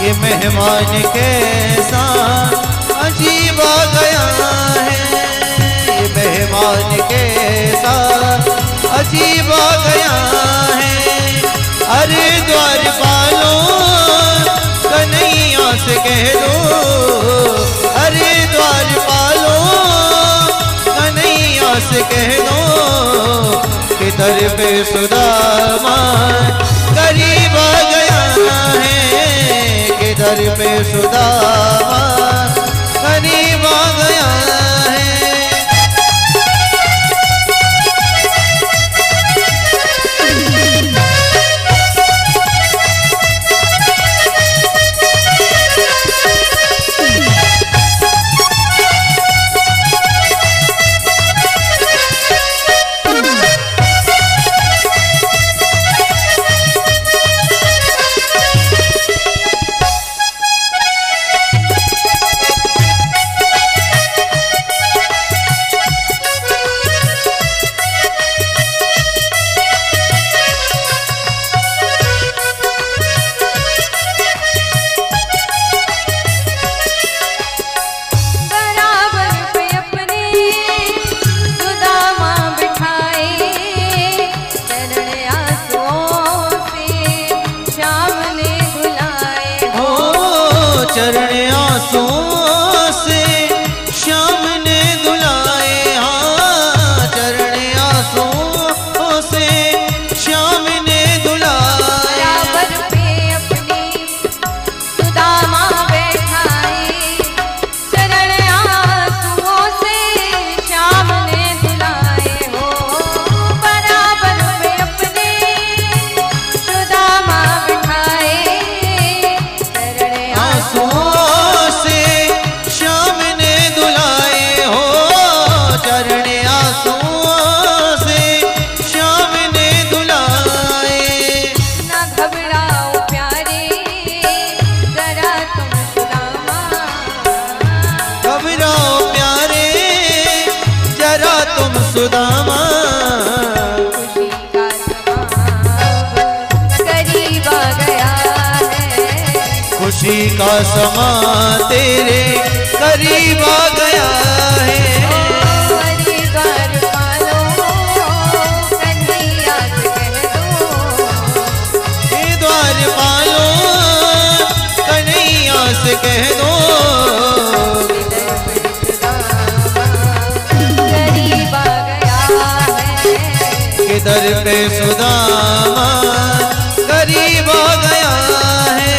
ये मेहमान कैसा अजीब आ गया है, ये मेहमान कैसा अजीब आ गया है। अरे द्वारपालों कन्हैया से कह दो, अरे द्वारपालों कन्हैया से कह दो कि दर पे सुदामा करीब आ गया है, कि दर पे सुदामा करीब आ गया है। चरण आंसुओं से श्याम ने धुलाए, हाँ चरण आंसुओं से श्याम ने धुलाए। बराबर पे अपनी सुदामा बैठाए, चरण आंसुओं से श्याम ने धुलाए हो। बराबर पे अपने सुदामा बैठाए, चरण आंसुओं से श्याम ने धुलाए हो, चरण आंसुओं से श्याम ने धुलाए। ना घबराओ प्यारे जरा तुम सुदामा, घबराओ प्यारे जरा तुम सुदामा, खुशी का समा तेरे करीब आ गया है। खुशी का समा तेरे करीब आ गया है। द्वारपालों कन्हैया से कह दो, करीब आ गया है, कि दर पे सुदामा करीब आ गया है,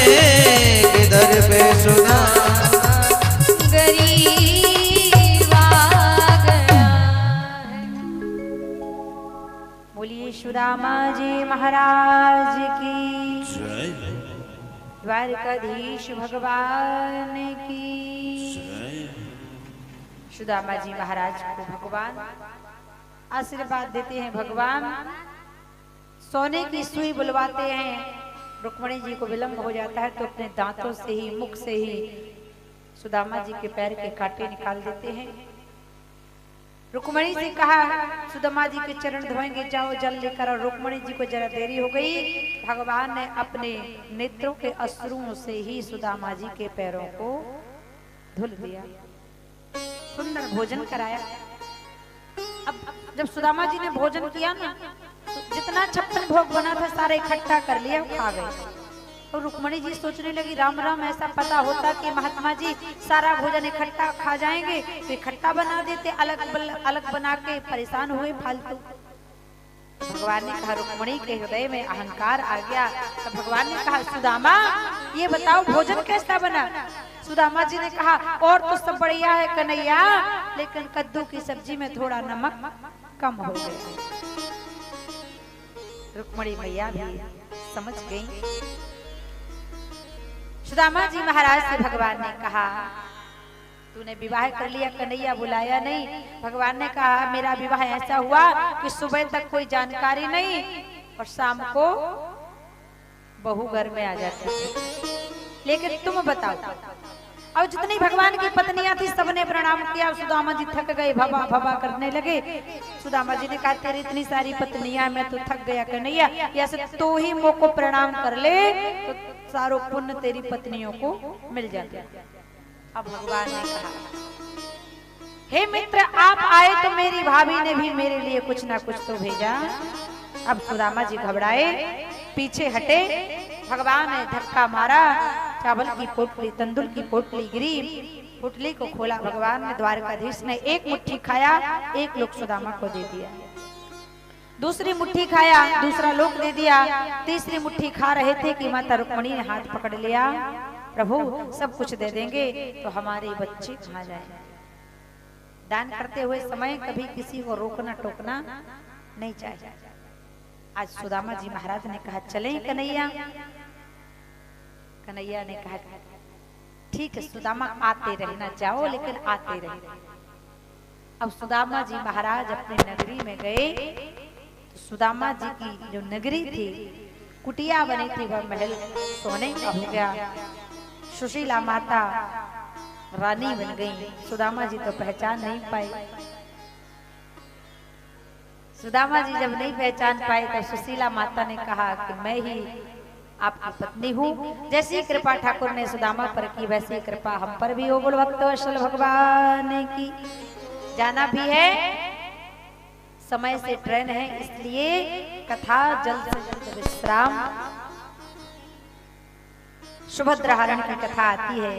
कि दर पे सुदामा गरीब आ गया है। बोलिए सुदामा जी महाराज की, द्वारकाधीश भगवान की। सुदामा जी महाराज को भगवान आशीर्वाद देते हैं। भगवान सोने की सुई बुलवाते हैं। रुक्मणी जी को विलंब हो जाता है तो अपने दांतों से ही, मुख से ही सुदामा जी के पैर के कांटे निकाल देते हैं। रुक्मणी से कहा सुदामा जी के चरण धोएंगे, जाओ जल लेकर। और रुक्मणी जी को जरा देरी हो गई। भगवान ने अपने नेत्रों के अश्रुओं से ही सुदामा जी के पैरों को धुल दिया, सुंदर भोजन कराया। अब जब सुदामा जी ने भोजन किया ना, तो जितना 56 भोग बना था सारे इकट्ठा कर लिया, खा गए। तो रुक्मणी जी सोचने लगी राम राम, ऐसा पता होता कि महात्मा जी सारा भोजन इकट्ठा खा जाएंगे तो इकट्ठा बना देते, अलग बना के परेशान हुए फालतू। भगवान ने कहा, रुक्मणी के हृदय में अहंकार आ गया। तो भगवान ने कहा सुदामा ये बताओ भोजन कैसा बना। सुदामा जी ने कहा और तो सब बढ़िया है कन्हैया, लेकिन कद्दू की सब्जी में थोड़ा नमक कम हो गया। रुक्मणी मैया भी समझ गई। सुदामा जी महाराज से भगवान ने कहा तूने विवाह कर लिया, कन्हैया बुलाया नहीं। भगवान ने कहा मेरा विवाह ऐसा हुआ कि सुबह तक कोई जानकारी नहीं और शाम को बहू घर में आ जाती थी। लेकिन तुम बताओ, और जितनी भगवान की पत्नियां थी सबने प्रणाम किया। सुदामा जी थक गए, भबा भबा करने लगे। सुदामा जी ने कहा तेरी इतनी सारी पत्नियां, मैं तो थक गया कन्हैया, या से तू ही मुझ को प्रणाम कर ले तो सारो पुण्य तेरी पत्नियों को मिल जाते। अब भगवान ने कहा, हे मित्र आप आए तो मेरी भाभी ने भी मेरे लिए कुछ ना कुछ तो भेजा। अब सुदामा जी घबराए, पीछे हटे। भगवान ने धक्का मारा, चावल की पोटली, तंदूर की पोटली गिरी, पोटली को खोला। भगवान ने, द्वारकाधीश ने एक मुट्ठी खाया, एक लोग सुदामा को दे दिया। दूसरी मुट्ठी खाया, दूसरा लोग दे दिया। तीसरी मुट्ठी खा रहे थे कि माता रुक्मणी ने हाथ पकड़ लिया, प्रभु सब कुछ दे देंगे तो हमारे बच्चे कहाँ जाएंगे। दान करते हुए समय कभी किसी को रोकना टोकना नहीं चाहिए। आज सुदामा जी महाराज ने कहा, चलें कन्हैया? कन्हैया ने कहा, ठीक है सुदामा, आते रहना, जाओ लेकिन आते रहना। अब सुदामा जी महाराज अपने नगरी में गए तो सुदामा जी की जो नगरी थी, कुटिया बनी थी, वह महल सोने का हो गया। सुशीला माता रानी बन गई। सुदामा जी तो पहचान नहीं पाए। सुदामा जी जब नहीं पहचान पाए तो सुशीला माता ने कहा कि मैं ही आपकी पत्नी हूँ। जैसी कृपा ठाकुर ने सुदामा पर की, वैसी कृपा हम पर भी हो। बोल भक्तवत्सल भगवान की। जाना भी है, समय से ट्रेन है, इसलिए कथा जल्द से जल्द विश्राम। सुभद्रा हरण की कथा आती है,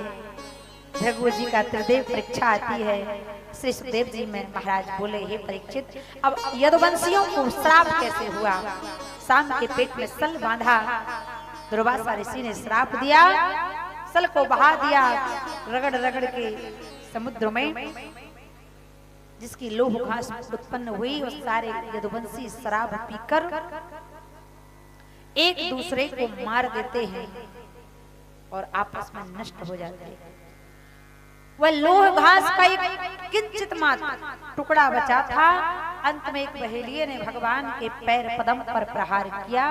भृगु जी का त्रिदेव परीक्षा आती है। श्री सुखदेव जी में महाराज बोले, हे परीक्षित, अब यदुवंशियों को श्राप कैसे हुआ? शाम के पेट में सल बांधा, दुर्वासा ऋषि ने श्राप दिया, सल को बहा दिया रगड़ रगड़ के समुद्र में। जिसकी लोह घास उत्पन्न हुई, वो सारे यदुवंशी शराब पीकर एक दूसरे को मार देते हैं और आपस में नष्ट हो जाते हैं। वह लोह घास का एक किंचित मात्र टुकड़ा बचा था। अंत में एक बहेलिये ने भगवान के पैर पद्म पर प्रहार किया।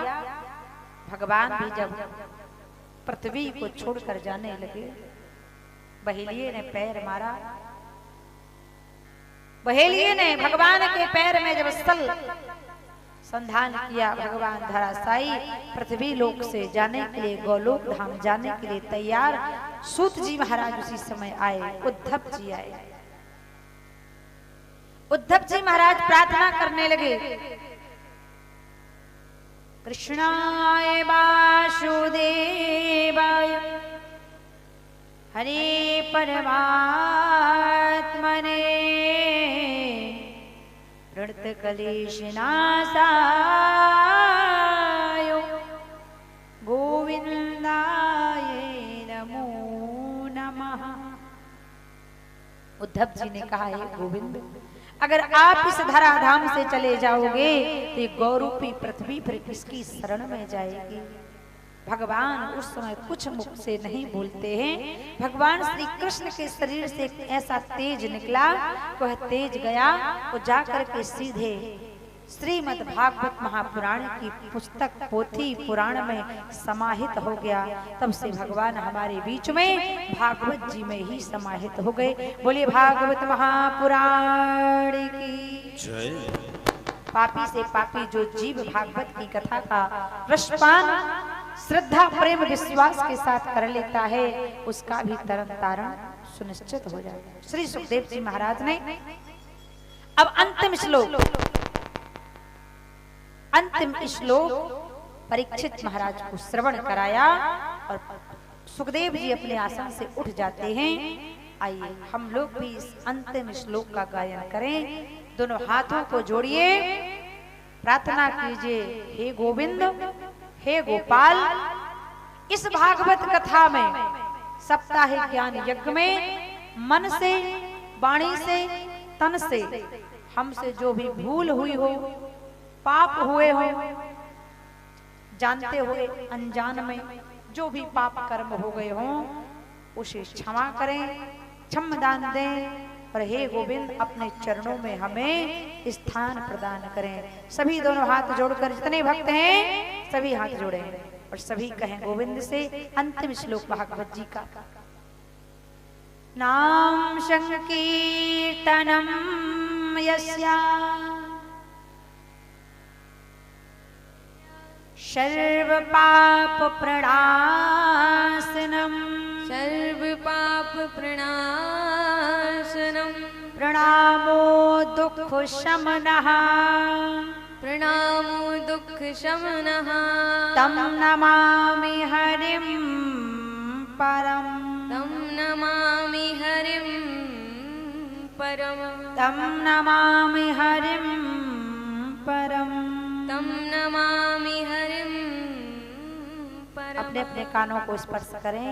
भगवान भी जब पृथ्वी को छोड़कर जाने लगे, बहेलिये ने पैर मारा। बहेलिये ने भगवान के पैर में जब सल संधान किया, भगवान धराशायी पृथ्वी लोक से जाने के लिए, गोलोक धाम जाने के लिए तैयार। सूत जी महाराज उसी समय आए, उद्धव जी आए। उद्धव जी महाराज प्रार्थना करने लगे, कृष्णाय वासुदेवाय हरे परमात्मने प्रणत क्लेशनाशाय गोविंदाय नमो नमः। उद्धव जी ने कहा, हे गोविंद, अगर आप इस धराधाम से चले जाओगे तो ये गौरूपी पृथ्वी फिर किसकी शरण में जाएगी? भगवान उस समय कुछ मुख से नहीं बोलते हैं। भगवान श्री कृष्ण के शरीर से एक ऐसा तेज निकला, वह तेज गया, वो जाकर के सीधे श्रीमद् भागवत महापुराण की पुस्तक पोथी पुराण में समाहित हो गया। तब से भगवान हमारे बीच में भागवत जी में ही समाहित हो गए। बोलिए भागवत महापुराण की जय। पापी से पापी जो जीव भागवत की कथा का रसपान श्रद्धा प्रेम विश्वास के साथ कर लेता है, उसका भी तरन तारण सुनिश्चित हो जाता है। श्री सुखदेव जी महाराज ने अब अंतिम श्लोक परीक्षित महाराज को श्रवण कराया और सुखदेव जी अपने आसन से उठ जाते हैं। आइए हम लोग भी इस अंतिम श्लोक का गायन करें। दोनों हाथों को जोड़िए, प्रार्थना कीजिए, हे गोविंद, हे गोपाल, इस भागवत कथा में साप्ताहिक ज्ञान यज्ञ में मन से, वाणी से, तन से हमसे जो भी भूल हुई हो, पाप हुए हो, जानते हुए अनजान में जो भी पाप कर्म हो गए हों, उसे क्षमा करें, क्षमदान दें और हे गोविंद अपने चरणों में हमें स्थान प्रदान करें। सभी दोनों हाथ जोड़कर, जितने भक्त हैं सभी हाथ जोड़ें और सभी कहें गोविंद से अंतिम श्लोक भागवत जी का। नाम संकीर्तनम यस्या सर्व पाप प्रणाशनम सर्व पाप प्रणाशनम प्रणामो दुख शमनः प्रणामो दुख शमनः तम नमामि हरिं परम तं नमामि हरिं परम तम नमामि हरिं परम। तं नमामि हरिं परम। अपने अपने कानों को स्पर्श करें।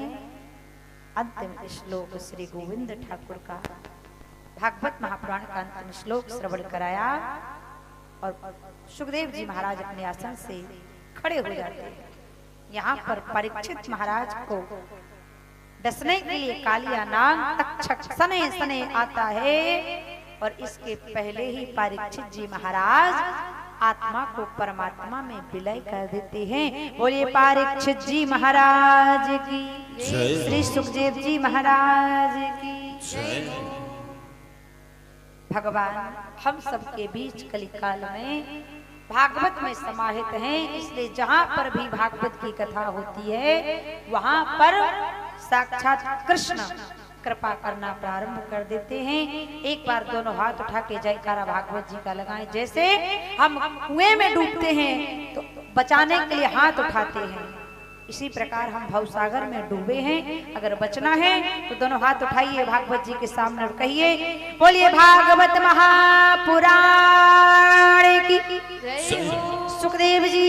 अंतिम श्लोक श्री गोविंद ठाकुर का भागवत महापुराण का अंतिम श्लोक श्रवण कराया और सुखदेव जी महाराज अपने आसन से खड़े हो जाते हैं। यहाँ पर परीक्षित महाराज को डसने के लिए कालिया नाग तक्षक सने सने आता है और इसके पहले ही परीक्षित जी महाराज आत्मा को परमात्मा में विलय कर देते हैं। बोलिए परीक्षित जी महाराज की, श्री सुखदेव जी महाराज की। भगवान हम सबके बीच कलिकाल में भागवत में समाहित हैं, इसलिए जहाँ पर भी भागवत की कथा होती है वहाँ पर साक्षात कृष्ण कृपा करना प्रारंभ कर देते हैं। एक बार दोनों हाथ उठा के जयकारा भागवत जी का लगाएं। जैसे हम कुएं में डूबते हैं तो बचाने के लिए हाथ उठाते हैं, इसी प्रकार हम भवसागर में डूबे हैं। अगर बचना है तो दोनों हाथ उठाइए भागवत जी के सामने और कहिए बोलिए भागवत महापुराण की, सुखदेव जी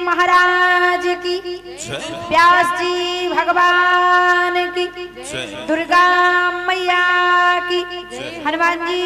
महाराज की, व्यास जी भगवान की, दुर्गा मैया की, हनुमान जी